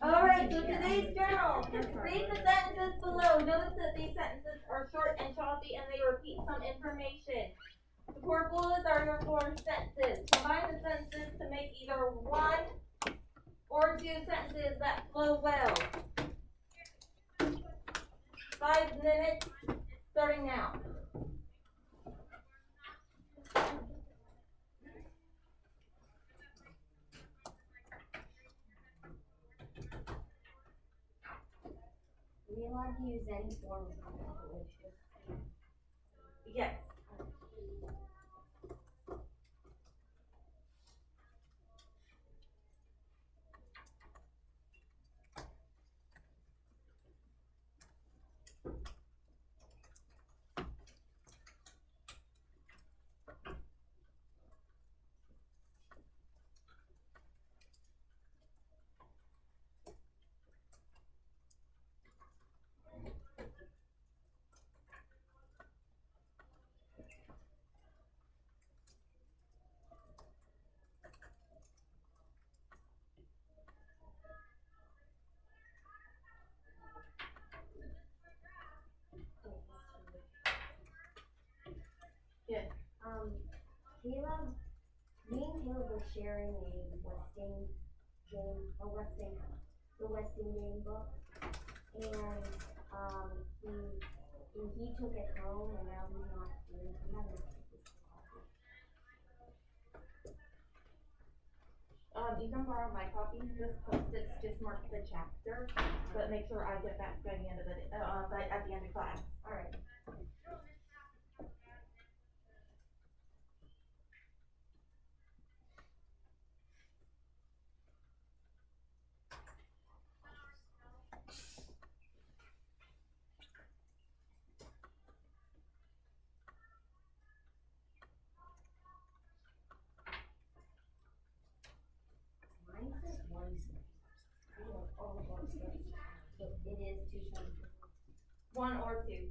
Alright, so today's journal. Read the sentences below. Notice that these sentences are short and choppy and they repeat some information. The four bullets are your four sentences. Combine the sentences to make either one or two sentences that flow well. 5 minutes starting now. Are we allowed to use any form of punctuation? Yes. Yes. Caleb, me and Caleb were sharing a the Westing game book, and he took it home, and now he's not doing it. You can borrow my copy. This post-its just mark the chapter, but make sure I get back by the end of the at the end of class. All right. Mine says 1 second. All of those things. So it is 2 sentences. 1 or 2.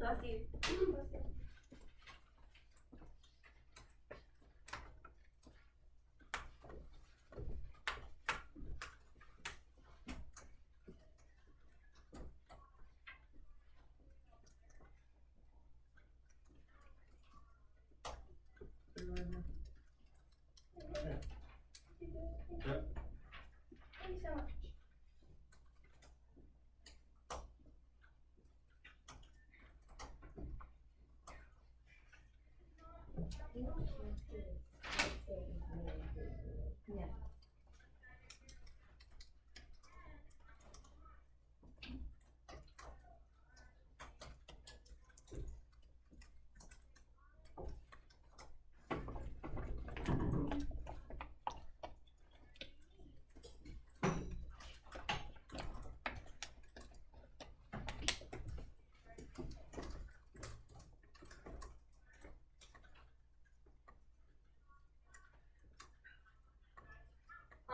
Bless you. Thank you so much. You know what chapter is? Let's say it's really Yeah.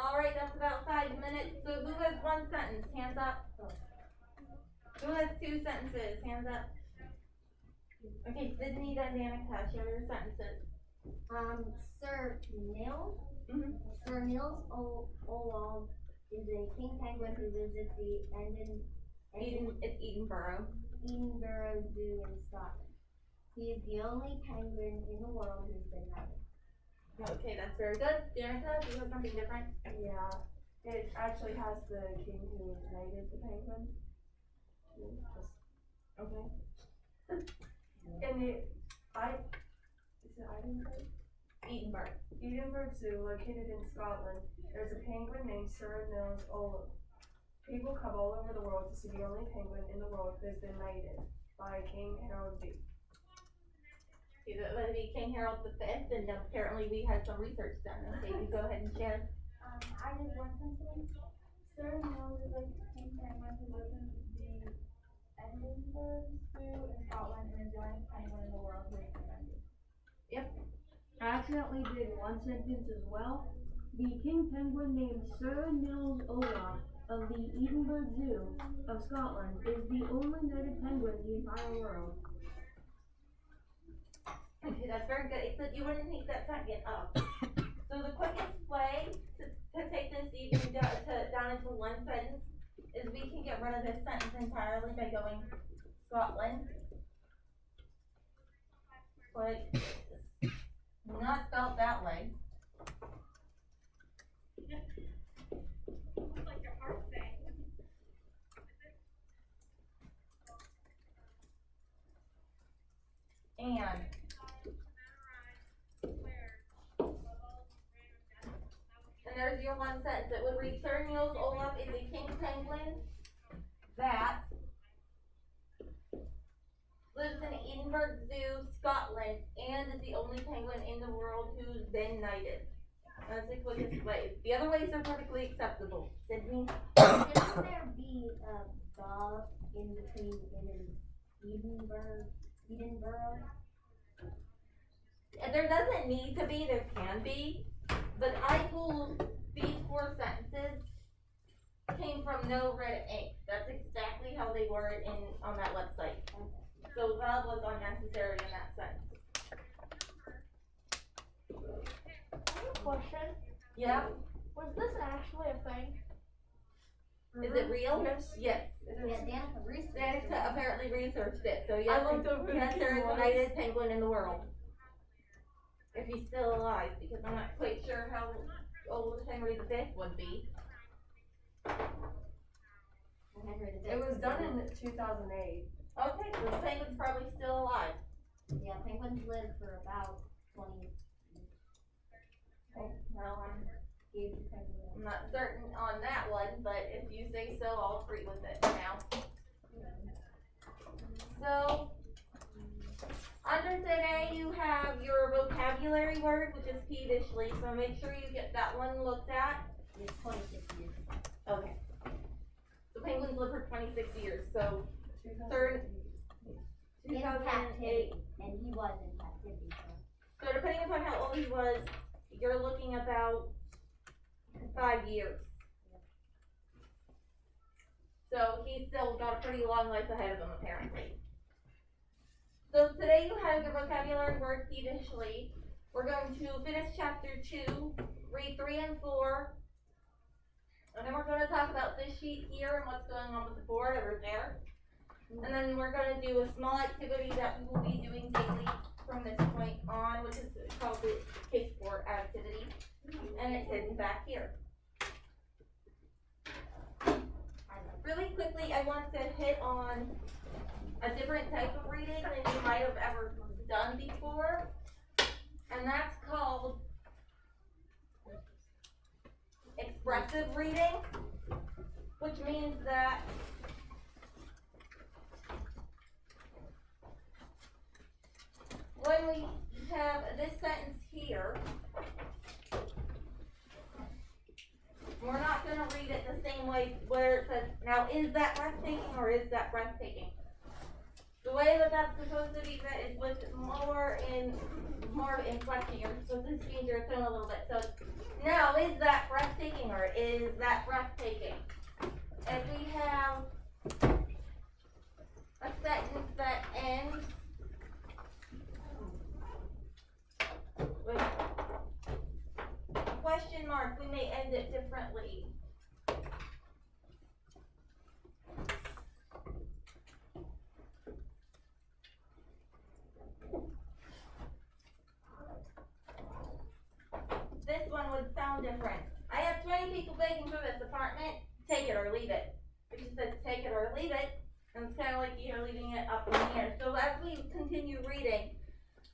Alright, that's about 5 minutes. So who has 1 sentence? Hands up. Who has 2 sentences? Hands up. Okay, Sydney, then Danica, share your sentences. Sir Nils. Mm-hmm. Sir Nils Olov is a king penguin who lives at the It's Edinburgh. Edinburgh Zoo in Scotland. He is the only penguin in the world who's been outed. Okay, that's very good. Danica, do you have something different? Yeah, it actually has the king who knighted the penguin. Okay. And is it Edinburgh? Edinburgh. Edinburgh Zoo, located in Scotland, there's a penguin named Sir Nils Olaf. People come all over the world to see the only penguin in the world who has been knighted by King Harold V. See, that would be King Harold V, and apparently we had some research done. Okay, you go ahead and share. I did one something. Sir Nils is a king penguin who lives in the Edinburgh Zoo in Scotland and is the only penguin in the world who is invented. I accidentally did one sentence as well. The king penguin named Sir Nils Olaf of the Edinburgh Zoo of Scotland is the only knighted penguin in the entire world. Okay, that's very good, except you wouldn't take that second up. So the quickest way to take this even down into one sentence is we can get rid of this sentence entirely by going Scotland. But it's not spelled that way. And there's your one sentence. It would read, Sir Nils Olaf is a king penguin that lives in Edinburgh Zoo, Scotland, and is the only penguin in the world who's been knighted. That's the quickest way. The other ways are perfectly acceptable. Sydney? Shouldn't there be a the in between Edinburgh? There doesn't need to be, there can be, but I pulled these 4 sentences came from No Red Ink. That's exactly how they were on that website. So that was unnecessary in that sentence. Question, Yeah? was this actually a thing? Is it real? Yes. Yes. Yeah, Danica researched it. Danica apparently researched it, so yes, I looked up who yes, the there is king a was. knighted penguin in the world. If he's still alive, because I'm not quite sure how old Henry V would be. Henry V. It was done in 2008. Okay, so the penguin's probably still alive. Yeah, penguins live for about 20 Well, years. I'm not certain on that one, but if you say so, I'll agree with it now. So, under today you have your vocabulary word, which is peevishly, so make sure you get that one looked at. It's 26 years. Okay. So penguins live for 26 years, so 2008. 2008. In captivity, and he was in captivity, so. So depending upon how old he was, you're looking about 5 years. So he's still got a pretty long life ahead of him, apparently. So today you have your vocabulary word peevishly. We're going to finish chapter 2, read 3 and 4. And then we're going to talk about this sheet here and what's going on with the board over there. And then we're going to do a small activity that we will be doing daily from this point on, which is called the case board activity. And it's hidden back here. Really quickly, I want to hit on a different type of reading than you might have ever done before. And that's called expressive reading, which means that when we have this sentence here, we're not going to read it the same way where it says, now is that breathtaking or is that breathtaking? The way that that's supposed to be read is with more inflection. You're supposed to change your tone a little bit. So now is that breathtaking or is that breathtaking? If we have a sentence that ends with a question mark, we may end it differently. different. I have 20 people begging for this apartment, take it or leave it. But she said, take it or leave it, and it's kinda like you're leaving it up in the air. So as we continue reading,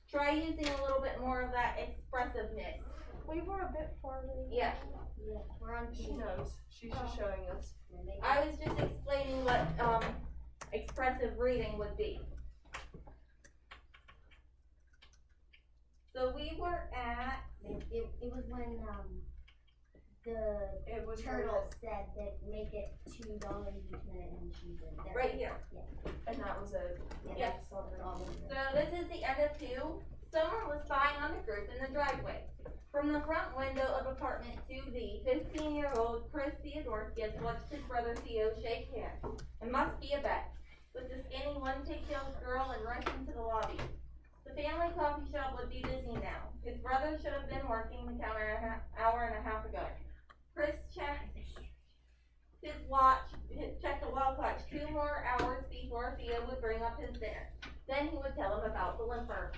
try using a little bit more of that expressiveness. We were a bit farther. Yeah. Yeah, we're on She knows, she's just showing us. I was just explaining what, expressive reading would be. So we were at, It was when, the It was turtle said that make it $2 each minute and she's in there. right here. and that was it. Yeah. So So this is the end of 2. Someone was spying on the group in the driveway. From the front window of apartment 2B, 15-year-old Chris Theodorkius watched his brother Theo shake hands. It must be a bet. With the skinny one-pigtailed girl and rushed into the lobby. The family coffee shop would be busy now. His brother should have been working the counter an hour and a half ago. Chris checked his watch, checked the wall clock 2 more hours before Theo would bring up his dinner. Then he would tell him about the limper.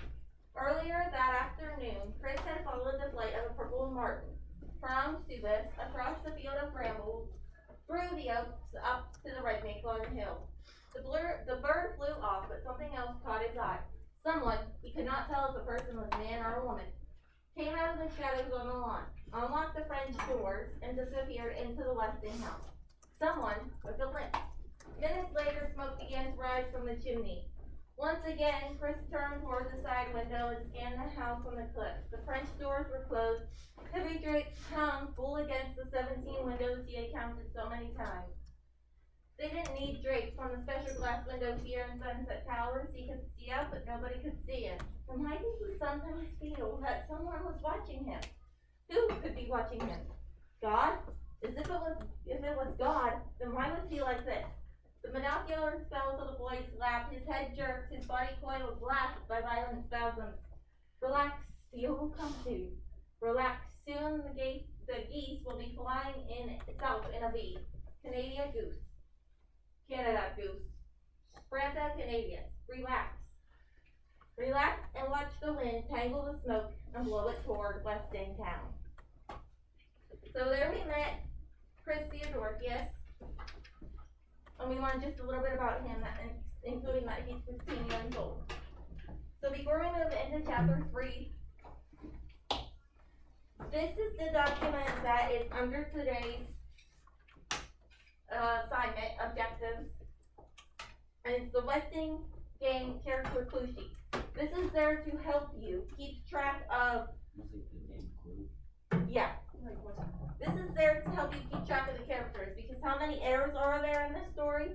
Earlier that afternoon, Chris had followed the flight of a purple martin from Subis across the field of brambles, through the oaks up to the red maple hill. The bird flew off, but something else caught his eye. Someone, he could not tell if the person was a man or a woman, came out of the shadows on the lawn, unlocked the French doors, and disappeared into the Westing house. Someone with a limp. Minutes later, smoke began to rise from the chimney. Once again, Chris turned toward the side window and scanned the house on the cliff. The French doors were closed. Heavy drapes hung full against the 17 windows he had counted so many times. They didn't need drapes on the special glass windows here in Sunset Towers. He could see out, but nobody could see him. And why did he sometimes feel that someone was watching him? Who could be watching him? God? As if it was God, then why was he like this? The binoculars fell to the boy's lap, his head jerked, his body coiled, lashed by violent spasms. Relax, Theo will come soon. Relax, soon the geese will be flying in south in a V. Canada goose. Canada goose. Spranta Canadius. Relax. Relax and watch the wind tangle the smoke and blow it toward Westing town. So there we met Chris Theodorkius. And we learned just a little bit about him, including that he's 15 years old. So before we move into chapter 3, this is the document that is under today's assignment objectives. And it's the Westing Game Character Clue Sheet. This is there to help you keep track of, yeah. This is there to help you keep track of the characters, because how many errors are there in this story?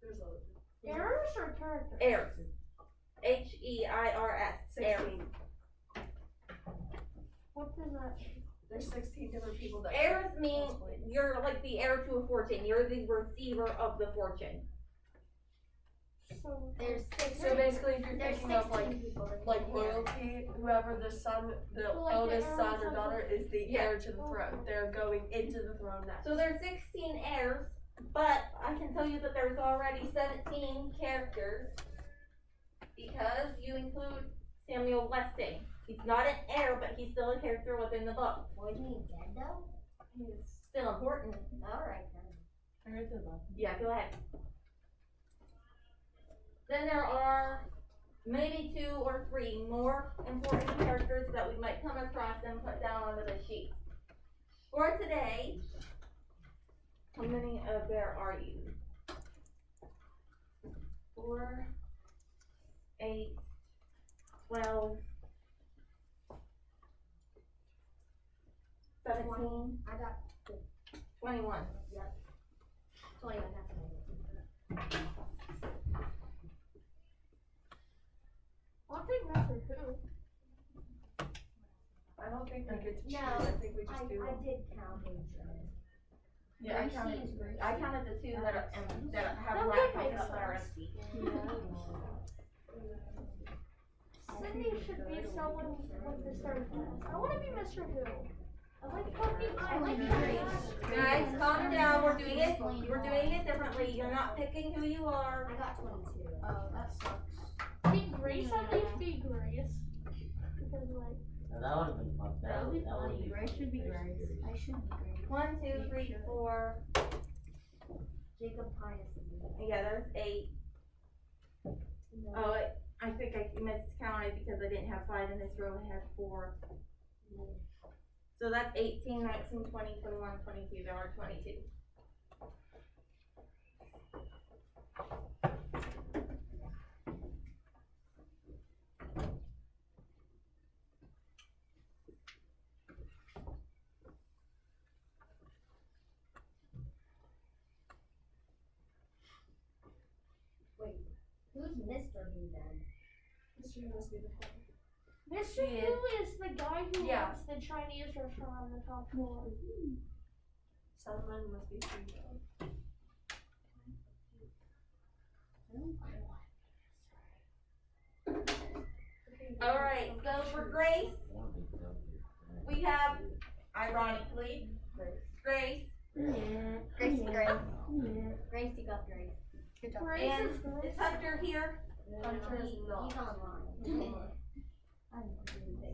There's a Errors or characters? Errors. H-E-I-R-S. Errors. 16. What does that mean? There's 16 different people that. Errors mean you're like the heir to a fortune. You're the receiver of the fortune. So There's So basically, if you're there's thinking of 16 people. like royalty, whoever the son, the So, like, the eldest heir son or or daughter is the Yeah. heir to the throne. They're going into the throne next. So there's 16 heirs, but I can tell you that there's already 17 characters because you include Samuel Westing. He's not an heir, but he's still a character within the book. Wasn't he dead though? He's Still important. Alright then. Yeah, go ahead. Then there are maybe 2 or 3 more important characters that we might come across and put down onto the sheet. For today, how many there are you? 4, 8, 12, 17, I got 21. 21 after I'll take Mr. Who. I don't think we get to choose. No, I think we just do. I did count each Yeah, I counted the 2 that are, that have Don't black get my pockets that are numbers. empty. Cindy should be someone with the certain class. I wanna be Mr. Who. I like Pokemon. I like Grace. Guys, calm down, we're doing it differently, you're not picking who you are. I got 22. Oh, that sucks. Can Grace at least be Grace? Because like, Now that would've been fun. That would be would've funny. been Grace should be Grace Grace. should be I should be great. 1, 2, 3, 4. Jacob Pius. Yeah, there's 8. Oh, I think I miscounted because I didn't have 5 in this row, I had 4. So that's 18, 19, 20, 21, 22, there are 22. Who's Mr. Who then? Mr. Who must be the head. Mr. He Who is the guy who Yeah. runs the Chinese restaurant on the top floor. Someone must be Frito. Alright, so for Grace, One big W. we have, ironically, Grace, Grace, Grace, you got Grace. Good job. Grace and is Grace. is Hunter here? Hunter is not. He's online.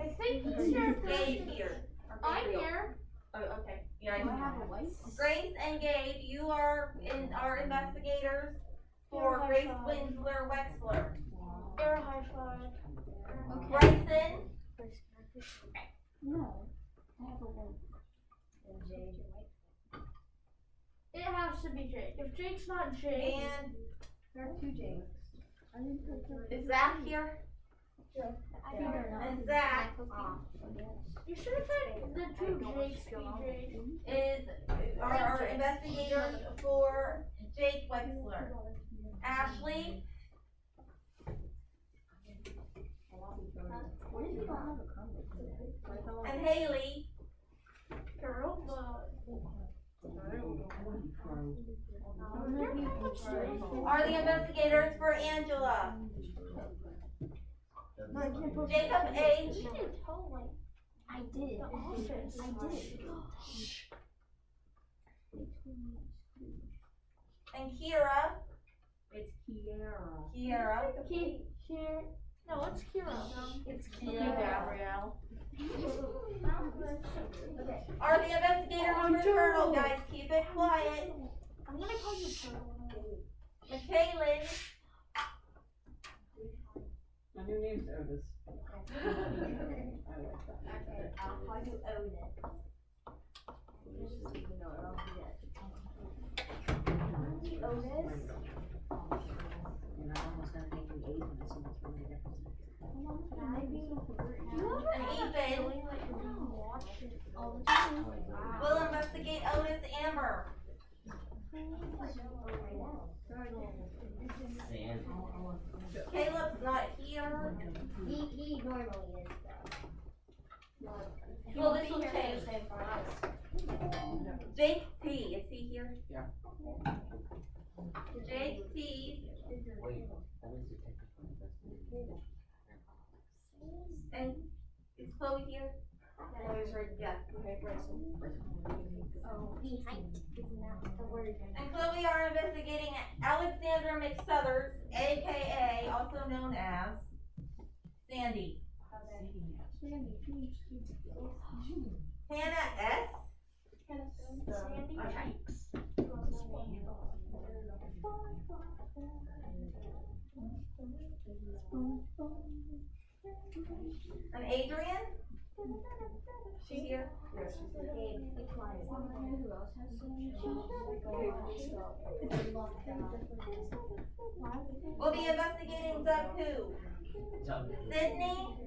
I think he's here. Gabe here. I'm here. Oh, okay, yeah, I Do I know. have a wife? Grace and Gabe, you are our investigators for High Grace five. Winsler Wexler. Air high five. Bryson, No. I have a wife. And Jade, your wife? It has to be Jake. If Jake's not Jake, and There are 2 Jakes. is Zach here? I think they're not. And Zach you should have had the 2 Jakes be Jake. is our investigators for Jake Wexler. Ashley, What if you don't have a comment? and Haley Girl, are the investigators for Angela. Jacob H. you didn't tell like I did. the office. I did. And Kira. It's Kiara. Kiara. No, it's Kira. It's Gabrielle. Okay. Are the investigators for Turtle, guys? Keep it quiet. I'm gonna call you Turtle. McKaylin. My new name's Otis. I like that. Okay, I'll call you Otis. Just so you know it, I'll forget. Otis? And I almost got thinking 8 and I said that's really different. And Ethan. All the time. We'll investigate Otis Amber. Sand. Caleb's not here. He normally is though. Well, this will change. Jake T, is he here? Yeah. Jake T. Wait, that means you're technically investigating. And is Chloe here? Chloe's right, yeah, okay, Bryson. Oh, behind, isn't that the word? And Chloe are investigating Alexandra McSuthers, aka also known as Sandy. Hannah S. Sandy Okay. And Adrian? She's here. Yes, she's there. Gabe, be quiet. Who else has We'll be investigating Doug who? Sydney?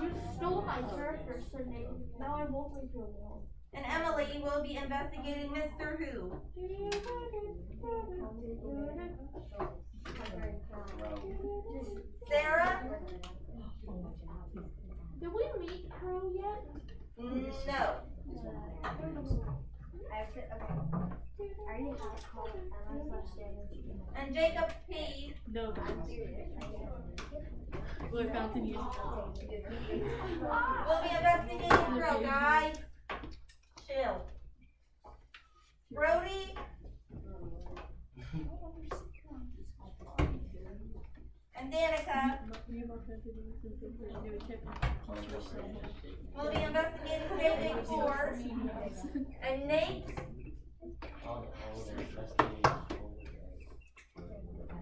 You stole my character, Sydney. Now I won't leave you alone. And Emily will be investigating Mr. Who. Sarah? Did we meet Crow yet? No. I have to, okay. I already have a call and And Jacob P. No, I'm serious. Blue Fountain uses We'll be investigating Crow, guys. Chill. Brody? And and Danica will be investigating Grade 4, and Nate All the investigations.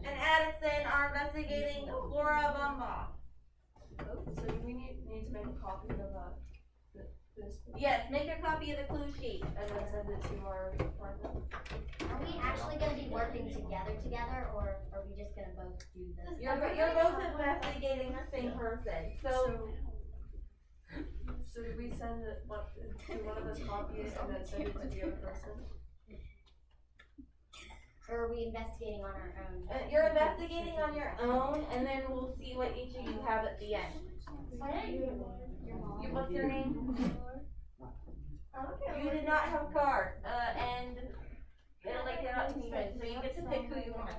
and Addison are investigating Flora Bumba. So do we need to make a copy of this Yes, make a copy of the clue sheet. and then send it to our department? Are we actually gonna be working together, or are we just gonna both do this? You're both investigating the same person, so So do we send it, do one of us copies and then send it to the other person? Or are we investigating on our own? you're investigating on your own, and then we'll see what each of you have at the end. What's your name? You did not have a card, and it'll like it up to you, so you get to pick who you want.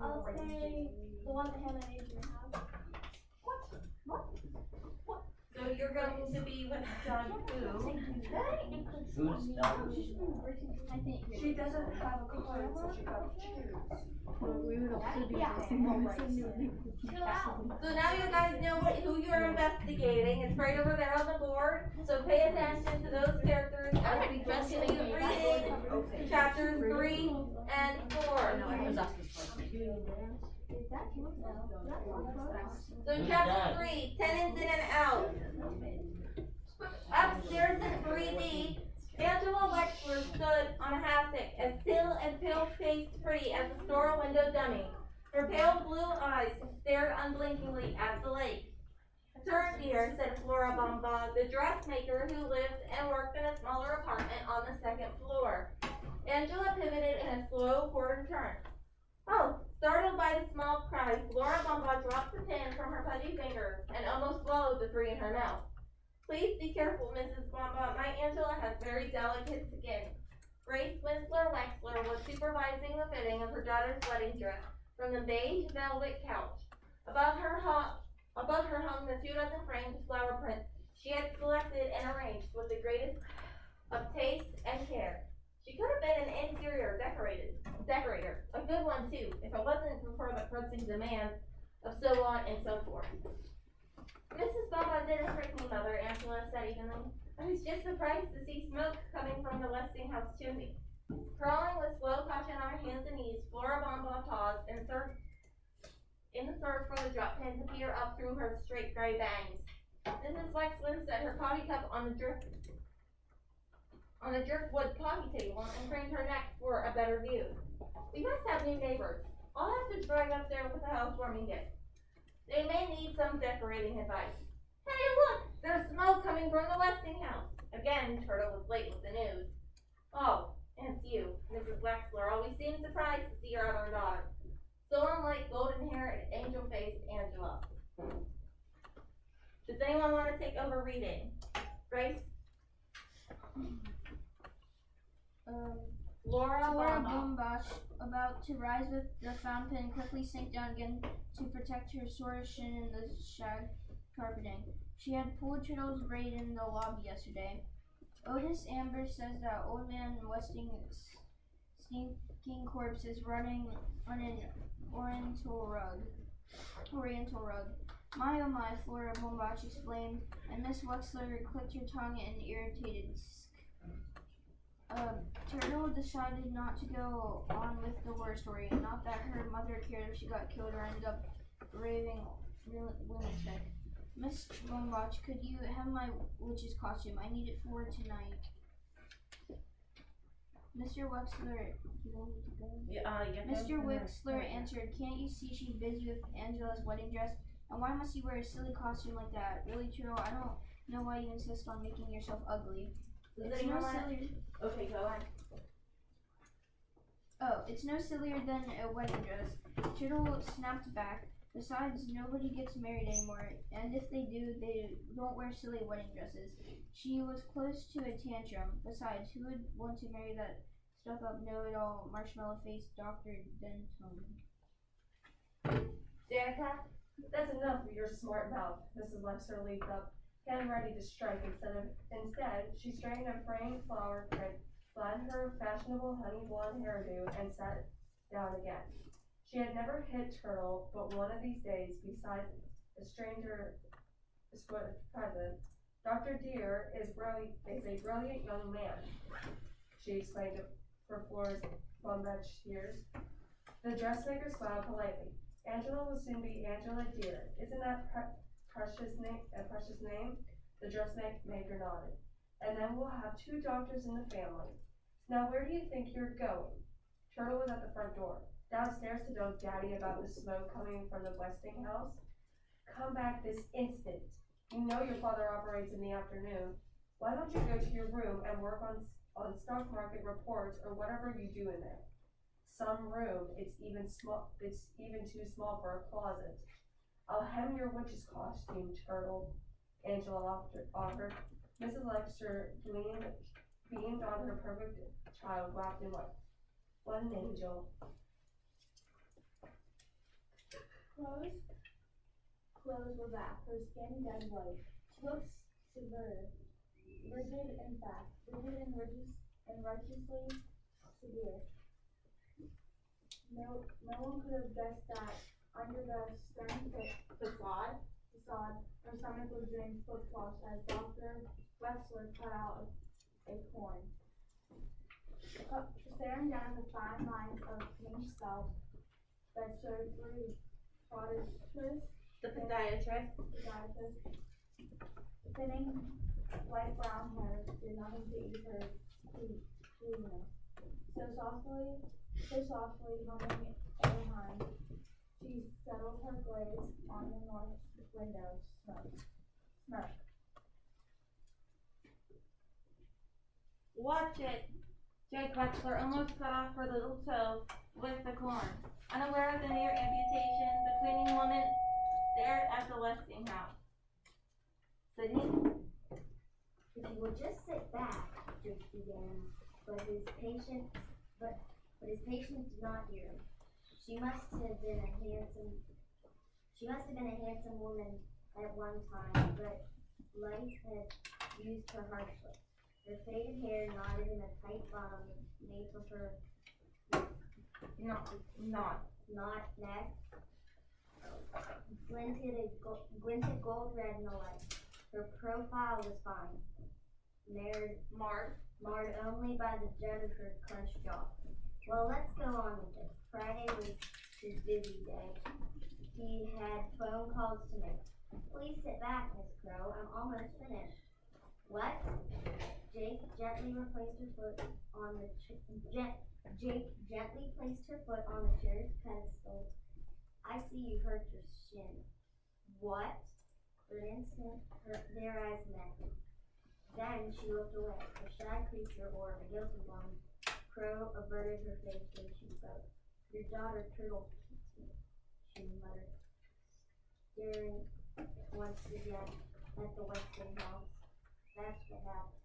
I'll say the one that Hannah and Adrian have. So you're going to be with John Fu. Who's not? I think. She doesn't have a card, so she got to choose. So now you guys know who you're investigating. It's right over there on the board. So pay attention to those characters as we continue reading chapters 3 and 4. So chapter 3, tenants in and out. Upstairs in 3D, Angela Wexler stood on a hassock, as still and pale-faced pretty as a store window dummy. Her pale blue eyes stared unblinkingly at the lake. "Turn, dear," said Flora Bumba, the dressmaker who lived and worked in a smaller apartment on the second floor. Angela pivoted in a slow quarter turn. Oh! Startled by the small cry, Flora Bumba dropped the pin from her pudgy fingers and almost swallowed the 3 in her mouth. "Please be careful, Mrs. Bumba. My Angela has very delicate skin." Grace Winslow Wexler was supervising the fitting of her daughter's wedding dress from the beige velvet couch. Above her hung the 2 dozen framed flower prints she had selected and arranged with the greatest of taste and care. She could have been an interior decorator, a good one too, if it wasn't for the pressing demands of so on and so forth. "Mrs. Bumba didn't trick me, Mother," Angela said evenly. "I was just surprised to see smoke coming from the Westinghouse chimney." Crawling with slow caution on her hands and knees, Flora Bumba paused and in the search for the drop pin to peer up through her straight gray bangs. Mrs. Wexler set her coffee cup on the driftwood coffee table and craned her neck for a better view. "We must have new neighbors. I'll have to drive up there with a housewarming gift. They may need some decorating advice. Hey, look! There's smoke coming from the Westinghouse." Again, Turtle was late with the news. "Oh, and it's you." Mrs. Wexler always seemed surprised to see her other daughter. So unlike golden-haired, angel-faced Angela. Does anyone want to take over reading? Grace? Flora Flora Bumba. Bumba, about to rise with the fountain pen, quickly sank down again to protect her sore shin in the shag carpeting. She had pulled Turtle's braid in the lobby yesterday. Otis Amber says that old man Westing's stinking corpse is running on an oriental rug. My oh my, Flora Bumba exclaimed, and Miss Wexler clicked her tongue in irritated Turtle decided not to go on with the horror story. Not that her mother cared if she got killed or ended up raving lunatic. "Miss Bombach, could you have my witch's costume? I need it for tonight." Mr. Wexler, Mr. Wexler answered, "Can't you see she's busy with Angela's wedding dress? And why must you wear a silly costume like that? Really, Turtle, I don't know why you insist on making yourself ugly. It's no sillier." Okay, go on. "Oh, it's no sillier than a wedding dress." Turtle snapped back. "Besides, nobody gets married anymore, and if they do, they don't wear silly wedding dresses." She was close to a tantrum. Besides, who would want to marry that stuck-up, know-it-all, marshmallow-faced Dr. Denton? Danica? That's enough of your smart mouth. Mrs. Wexler leaped up, getting ready to strike. Instead, she straightened a framed flower print, flattened her fashionable honey blonde hairdo, and sat down again. She had never hit Turtle, but one of these days, beside a stranger present, Dr. Deer is a brilliant young man, she explained to Flor's bombastic tears. The dressmaker smiled politely. Angela will soon be Angela Deer. Isn't that precious name? The dressmaker nodded. And then we'll have 2 doctors in the family. Now where do you think you're going? Turtle was at the front door. Downstairs to tell Daddy about the smoke coming from the Westinghouse. Come back this instant. You know your father operates in the afternoon. Why don't you go to your room and work on stock market reports or whatever you do in there? Some room, it's even too small for a closet. I'll hem your witch's costume, Turtle, Angela offered. Mrs. Lexter beamed on her perfect child, wrapped in white. What an angel. Clothes were back, her skin dead white. She looked severe, rigid in fact, rigid and righteously severe. No one could have guessed that under the stern facade, her stomach was doing flip-flops as Dr. Wexler cut out a corn. Staring down the fine lines of pink scalp that showed through The podiatrist. Thinning light brown hair did nothing to ease her cleanness. So softly humming a hum, she settled her gaze on the north window. Smoke. Watch it. Jake Wexler almost cut off her little toe with the corn. Unaware of the near amputation, the cleaning woman stared at the Westinghouse. Sydney? If you would just sit back, Jake began, but his patient did not hear him. She must have been a handsome woman at one time, but life had used her harshly. Her faded hair knotted in a tight bottom made for her not neck, glinted gold red in the light. Her profile was fine, marred only by the jut of her clenched jaw. Well, let's go on with it. Friday was his busy day. He had phone calls to make. Please sit back, Miss Crow. I'm almost finished. What? Jake gently placed her foot on the chair's pedestal. I see you hurt your shin. What? For an instant, their eyes met. Then she looked away. A shy creature or a guilty one. Crow averted her face when she spoke. Your daughter Turtle keeps me, she muttered, staring once again at the Westinghouse. That's what happens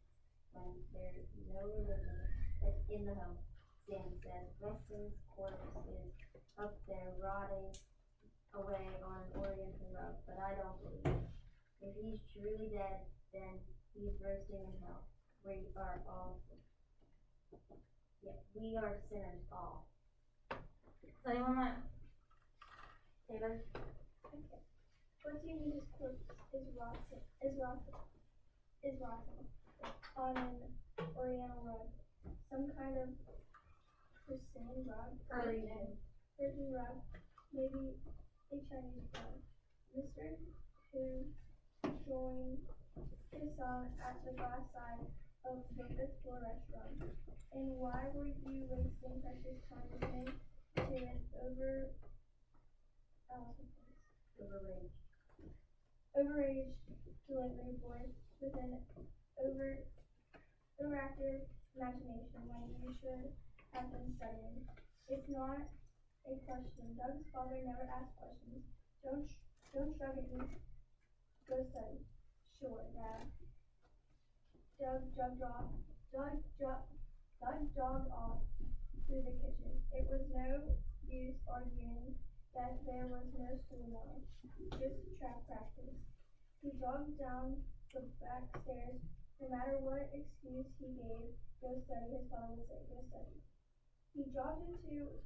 when there's no religion in the home, Sam said. Weston's corpse is up there rotting away on an oriental rug, but I don't believe it. If he's truly dead, then he's roasting in hell. We are sinners all. Does anyone want? Taylor? What do you mean his corpse is rotting on an oriental rug? Some kind of Persian rug? Persian rug, maybe a Chinese rug. Mr. Who joined his son at the glass side of the 5th floor restaurant. And why were you wasting precious time listening to an overaged delivery boy with an overactive imagination when you should have been studying? It's not a question. Doug's father never asked questions. Don't shrug at me. Go study. Sure, Dad. Doug jogged off through the kitchen. It was no use arguing that there was no school now, just track practice. He jogged down the back stairs. No matter what excuse he gave, go study, his father would say, go study. He jogged into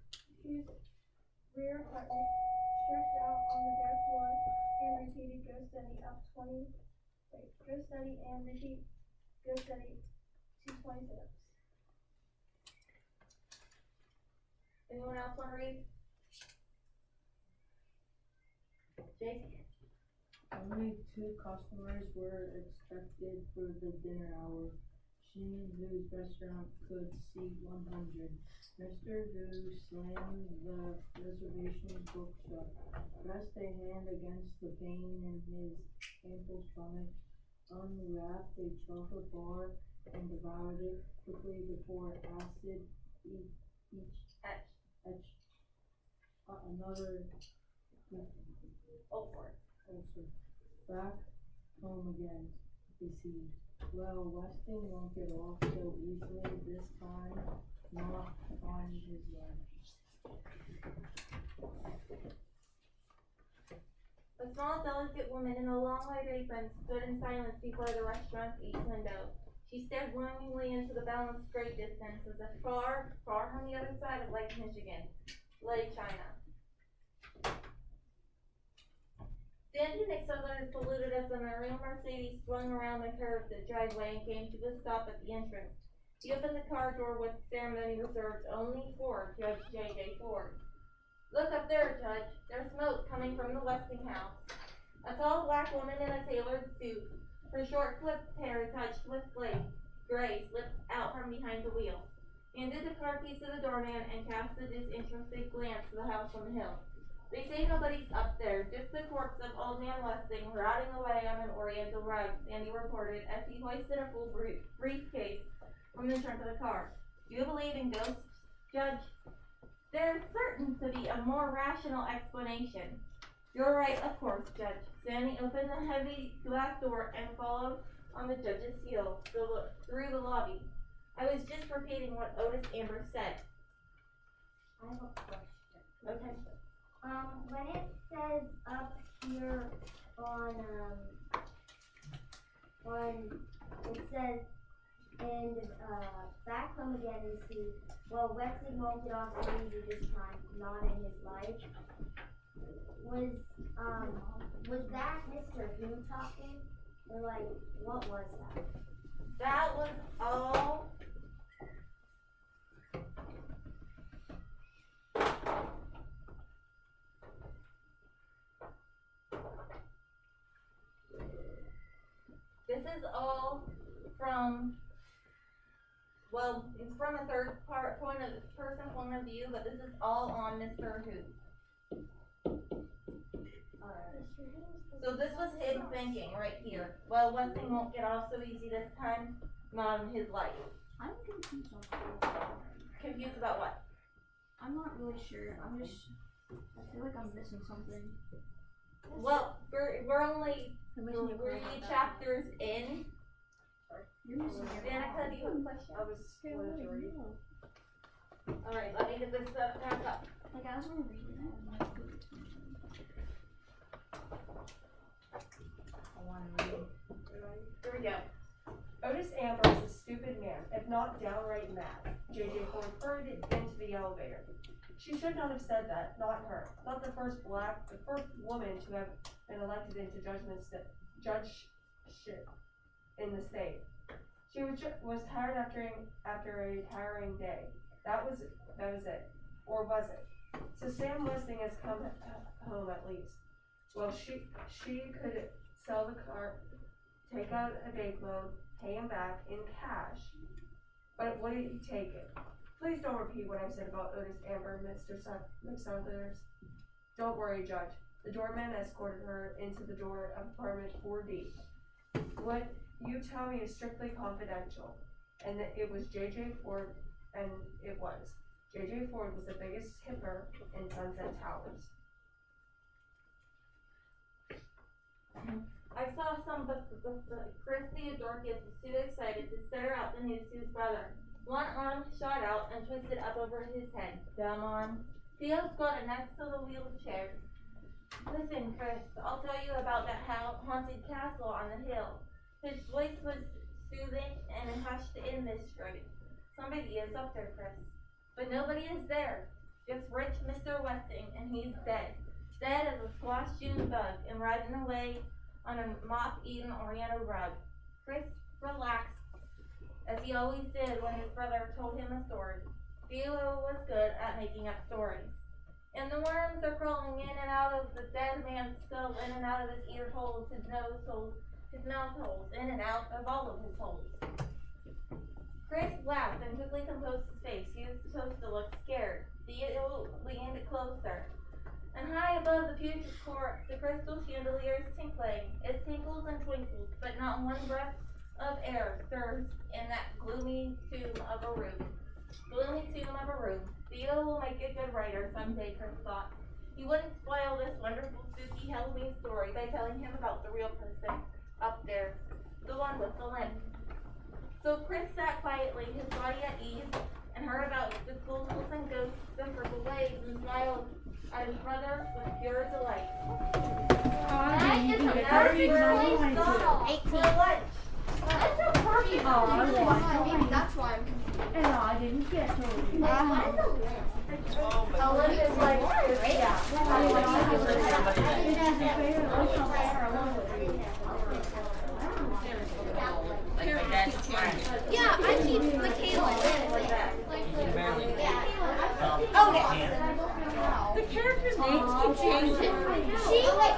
rear button stretched out on the bare floor, and repeated go steady go steady and repeat go steady to 20 sit-ups. Anyone else wanna read? Jake? Only 2 customers were expected for the dinner hour. Shin Wu's restaurant could seat 100. Mr. Wu slammed the reservation book shut, pressed a hand against the pain in his ample stomach, unwrapped a chocolate bar, and devoured it quickly before acid etched another Over. ulcer. Back home again, besieged. Well, Weston won't get off so easily this time, not on his life. A small, delicate woman in a long white apron stood in silence before the restaurant's east window. She stared longingly into the boundless great distance as if far, far on the other side of Lake Michigan lay China. Sandy McSutherland saluted as the maroon Mercedes swung around the curve of the driveway and came to a stop at the entrance. He opened the car door with ceremony reserved only for Judge J.J. Ford. Look up there, Judge. There's smoke coming from the Westinghouse. A tall black woman in a tailored suit, her short clipped hair touched with gray, slipped out from behind the wheel, handed the car keys to the doorman, and cast a disinterested glance to the house on the hill. They say nobody's up there, just the corpse of old man Westing rotting away on an oriental rug, Sandy reported as he hoisted a full briefcase from the trunk of the car. Do you believe in ghosts, Judge? There's certain to be a more rational explanation. You're right, of course, Judge. Sandy opened the heavy glass door and followed on the judge's heels through the lobby. I was just repeating what Otis Amber said. I have a question. Okay. When it says up here on it says, and, back home again and see, well, Weston won't get off so easy this time, not in his life. Was that Mr. Who talking? Or like, what was that? That was all. This is all from, well, it's from a third person point of view, but this is all on Mr. Who. So this was him thinking right here. Well, Westing won't get off so easy this time, not in his life. I'm confused on the whole thing. Confused about what? I'm not really sure. I feel like I'm missing something. Well, we're only 3 chapters in. You're missing your Danica, do you have a question? I was wanted to read. Alright, let me get this back up. Like, I was gonna read it. I'm like, I wanna read. Here we go. Otis Amber is a stupid man, if not downright mad. J.J. Ford hurried into the elevator. She should not have said that, not her. Not the first woman to have been elected into judgeship in the state. She was tired after a tiring day. That was it. Or was it? So Sam Westing has come home at least. Well, she could sell the car, take out a bank loan, pay him back in cash. But would he take it? Please don't repeat what I said about Otis Amber, Mr. McSuthers. Don't worry, Judge. The doorman escorted her into the door of apartment 4D. What you tell me is strictly confidential. And it was J.J. Ford, and it was. J.J. Ford was the biggest hipper in Sunset Towers. I saw some, but Chris Theodorkis was too excited to stutter out the news to his brother. One arm shot out and twisted up over his head. Dumb arm. Theo squatted next to the wheelchair. Listen, Chris, I'll tell you about that haunted castle on the hill. His voice was soothing and hushed in mystery. Somebody is up there, Chris. But nobody is there. Just rich Mr. Westing, and he's dead. Dead as a squashed June bug and riding away on a moth-eaten Oriental rug. Chris relaxed, as he always did when his brother told him a story. Theo was good at making up stories. And the worms are crawling in and out of the dead man's skull, in and out of his ear holes, his nose holes, his mouth holes, in and out of all of his holes. Chris laughed and quickly composed his face. He was supposed to look scared. Theo leaned closer. And high above the putrid corpse, the crystal chandelier is tinkling. It tinkles and twinkles, but not one breath of air stirs in that gloomy tomb of a room. Theo will make a good writer someday, Chris thought. He wouldn't spoil this wonderful, spooky Halloween story by telling him about the real person up there, the one with the limp. So Chris sat quietly, his body at ease, and heard about the ghouls and ghosts and purple waves, and smiled at his brother with pure delight. That is a perfect birthday doll. For lunch. That's a perfect doll. That's why I'm confused. And I didn't get to it. What is a limp? A limp is like, yeah. Like my dad's friend. Yeah, I keep Michaela. Barely. Okay. The character's names keep changing. She like